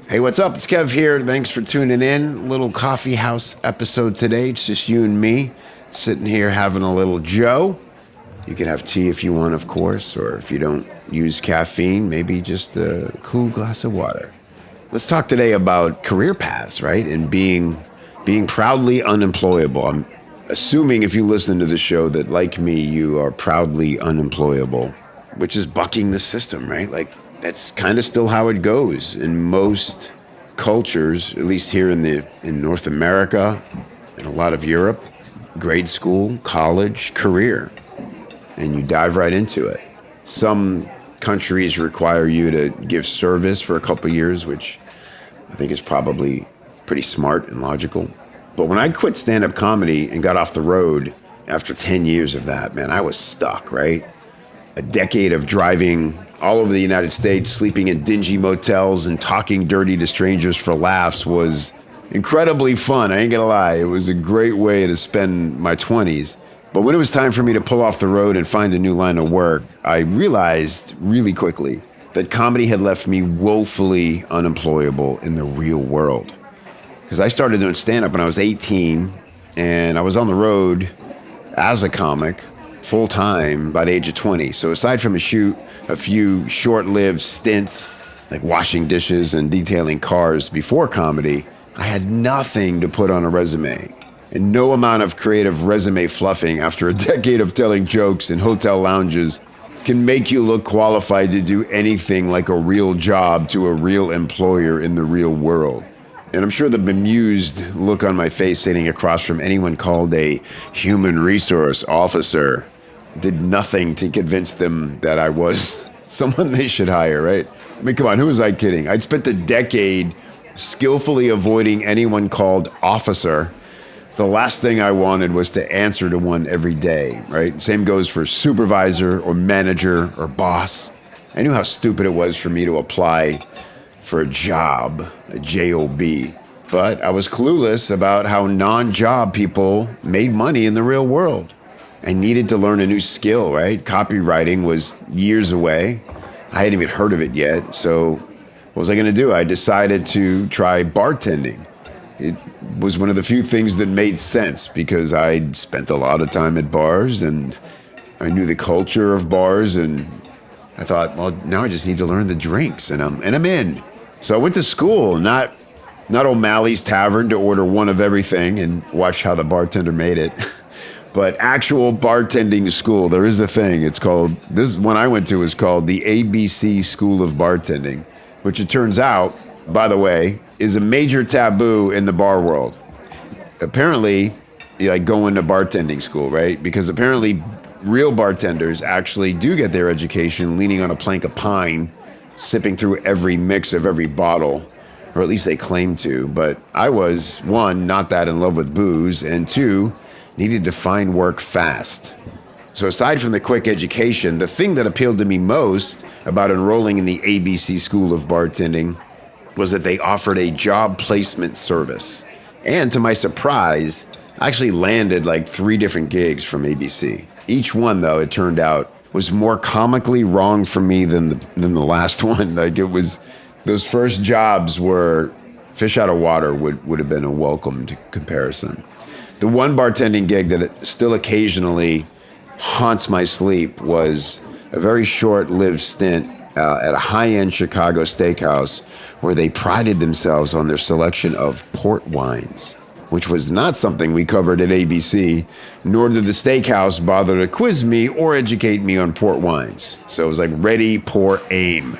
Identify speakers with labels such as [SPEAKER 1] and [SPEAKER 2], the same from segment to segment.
[SPEAKER 1] Hey, what's up? It's Kev here. Thanks for tuning in. Little coffee house episode today. It's just you and me sitting here having a little Joe. You can have tea if you want, of course, or if you don't use caffeine, maybe just a cool glass of water. Let's talk today about career paths, right? And being proudly unemployable. I'm assuming if you listen to the show that, like me, you are proudly unemployable, which is bucking the system, right? Like, that's kind of still how it goes in most cultures, at least here in North America and a lot of Europe. Grade school, college, career, and you dive right into it. Some countries require you to give service for a couple of years, which I think is probably pretty smart and logical. But when I quit stand-up comedy and got off the road after 10 years of that, man, I was stuck, right? A decade of driving all over the United States, sleeping in dingy motels and talking dirty to strangers for laughs was incredibly fun. I ain't gonna lie. It was a great way to spend my 20s. But when it was time for me to pull off the road and find a new line of work, I realized really quickly that comedy had left me woefully unemployable in the real world. Because I started doing stand-up when I was 18, and I was on the road as a comic full-time by the age of 20. So aside from a few short-lived stints, like washing dishes and detailing cars before comedy, I had nothing to put on a resume. And no amount of creative resume fluffing after a decade of telling jokes in hotel lounges can make you look qualified to do anything like a real job to a real employer in the real world. And I'm sure the bemused look on my face sitting across from anyone called a human resource officer did nothing to convince them that I was someone they should hire, right? I mean, come on, who was I kidding? I'd spent a decade skillfully avoiding anyone called officer. The last thing I wanted was to answer to one every day, right? Same goes for supervisor or manager or boss. I knew how stupid it was for me to apply for a job, a J-O-B. But I was clueless about how non-job people made money in the real world. I needed to learn a new skill, right? Copywriting was years away. I hadn't even heard of it yet. So what was I going to do? I decided to try bartending. It was one of the few things that made sense because I'd spent a lot of time at bars and I knew the culture of bars, and I thought, well, now I just need to learn the drinks, and I'm in. So I went to school, not O'Malley's Tavern to order one of everything and watch how the bartender made it. But actual bartending school. There is a thing. It's called, this one I went to was called the ABC School of Bartending, which it turns out, by the way, is a major taboo in the bar world. Apparently, like going to bartending school, right? Because apparently real bartenders actually do get their education leaning on a plank of pine, sipping through every mix of every bottle, or at least they claim to. But I was, one, not that in love with booze, and two, needed to find work fast. So aside from the quick education, the thing that appealed to me most about enrolling in the ABC School of Bartending was that they offered a job placement service. And to my surprise, I actually landed like 3 different gigs from ABC. Each one, though, it turned out, was more comically wrong for me than the last one. Like, it was, those first jobs were fish out of water would have been a welcomed comparison. The one bartending gig that still occasionally haunts my sleep was a very short-lived stint at a high-end Chicago steakhouse where they prided themselves on their selection of port wines, which was not something we covered at ABC, nor did the steakhouse bother to quiz me or educate me on port wines. So it was like ready, pour, aim.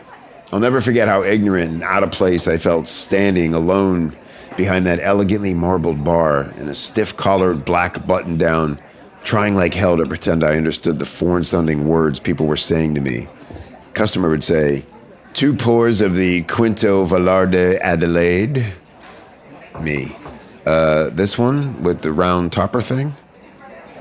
[SPEAKER 1] I'll never forget how ignorant and out of place I felt standing alone behind that elegantly marbled bar in a stiff-collared black button-down, trying like hell to pretend I understood the foreign-sounding words people were saying to me. Customer would say, 2 pours of the Quinto Velarde Adelaide. Me. This one with the round topper thing?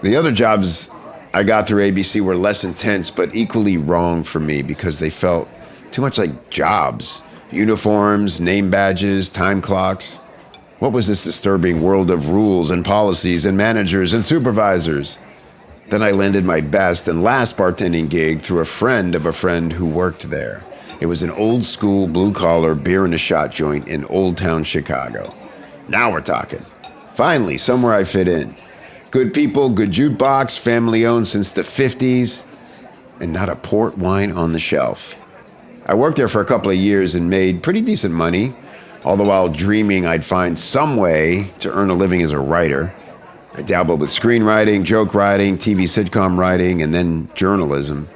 [SPEAKER 1] The other jobs I got through ABC were less intense, but equally wrong for me because they felt too much like jobs. Uniforms, name badges, time clocks. What was this disturbing world of rules and policies and managers and supervisors? Then I landed my best and last bartending gig through a friend of a friend who worked there. It was an old school blue collar beer and a shot joint in Old Town Chicago. Now we're talking. Finally, somewhere I fit in. Good people, good jukebox, family owned since the 50s, and not a port wine on the shelf. I worked there for a couple of years and made pretty decent money, all the while dreaming I'd find some way to earn a living as a writer. I dabbled with screenwriting, joke writing, TV sitcom writing, and then journalism.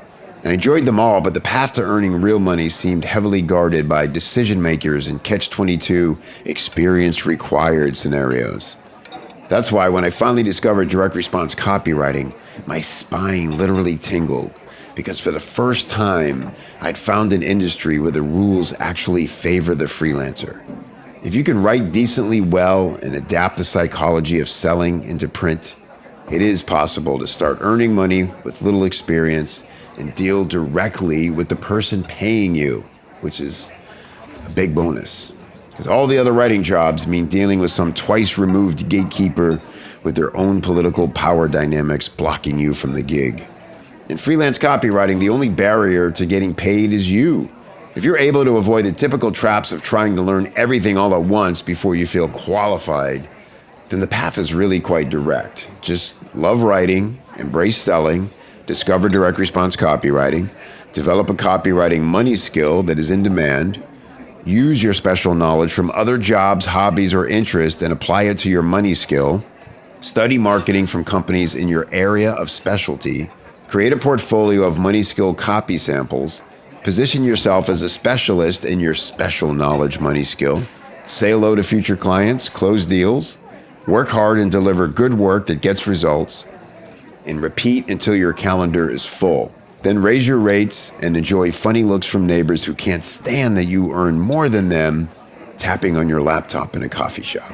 [SPEAKER 1] I enjoyed them all, but the path to earning real money seemed heavily guarded by decision makers and catch-22 experience required scenarios. That's why when I finally discovered direct response copywriting, my spine literally tingled, because for the first time, I'd found an industry where the rules actually favor the freelancer. If you can write decently well and adapt the psychology of selling into print, it is possible to start earning money with little experience and deal directly with the person paying you, which is a big bonus. Because all the other writing jobs mean dealing with some twice-removed gatekeeper with their own political power dynamics blocking you from the gig. In freelance copywriting, the only barrier to getting paid is you. If you're able to avoid the typical traps of trying to learn everything all at once before you feel qualified, then the path is really quite direct. Just love writing, embrace selling, discover direct response copywriting, develop a copywriting money skill that is in demand, use your special knowledge from other jobs, hobbies, or interests and apply it to your money skill, study marketing from companies in your area of specialty, create a portfolio of money skill copy samples, position yourself as a specialist in your special knowledge money skill, say hello to future clients, close deals, work hard and deliver good work that gets results, and repeat until your calendar is full. Then raise your rates and enjoy funny looks from neighbors who can't stand that you earn more than them tapping on your laptop in a coffee shop.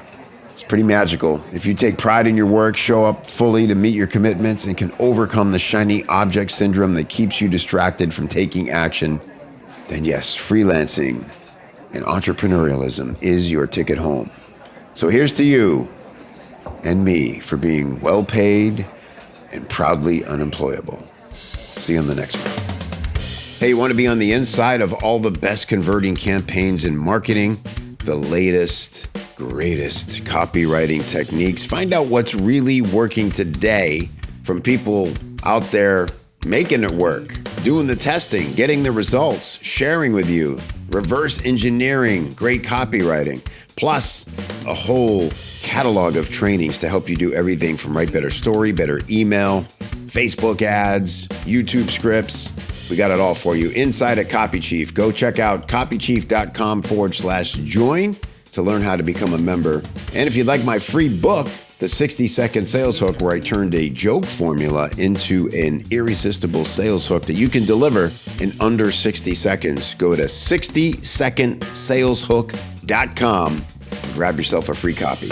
[SPEAKER 1] It's pretty magical. If you take pride in your work, show up fully to meet your commitments, and can overcome the shiny object syndrome that keeps you distracted from taking action, then yes, freelancing and entrepreneurialism is your ticket home. So here's to you and me for being well paid and proudly unemployable. See you on the next one. Hey, you want to be on the inside of all the best converting campaigns in marketing, the latest, greatest copywriting techniques? Find out what's really working today from people out there making it work, doing the testing, getting the results, sharing with you, reverse engineering great copywriting, plus a whole catalog of trainings to help you do everything from write better story, better email, Facebook ads, YouTube scripts. We got it all for you inside at Copy Chief. Go check out copychief.com/join to learn how to become a member. And if you'd like my free book, The 60-Second Sales Hook, where I turned a joke formula into an irresistible sales hook that you can deliver in under 60 seconds, go to 60secondsaleshook.com and grab yourself a free copy.